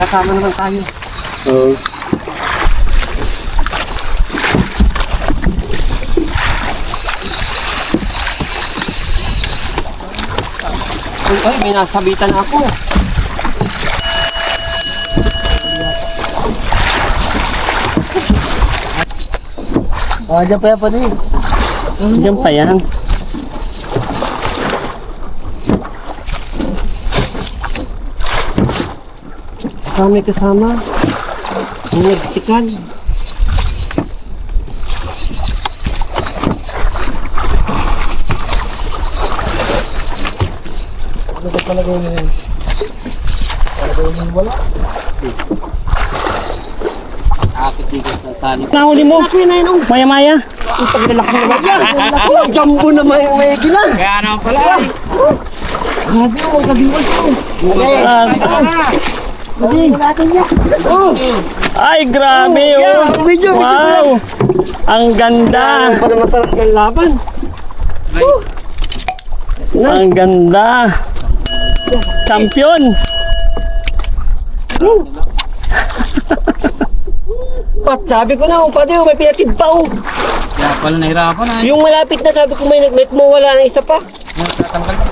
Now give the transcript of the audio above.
Kasama naman tayo. Oo. Ay, may nasabitan ako. Diyan pa yan pa rin. Diyan pa yan. Kami kasama. May nagtikan. Ano ba talaga yun? Talaga yun wala. Akit-ikot na tali. Nahuli mo. Maya-maya. Ang paglalaki naman yan. Ang jumbo na may gilan. Kaya naman pala. Grabe mo, magkabiwas ko. Ay, grabe oh. Wow. Ang ganda. Para masarap ng laban. Ang ganda. Champion. Pat, sabi ko na, pati may pinatid pa oh. Kaya pala nahirapan na. Yung malapit na sabi ko may kumawala ng isa pa. Tatanggal.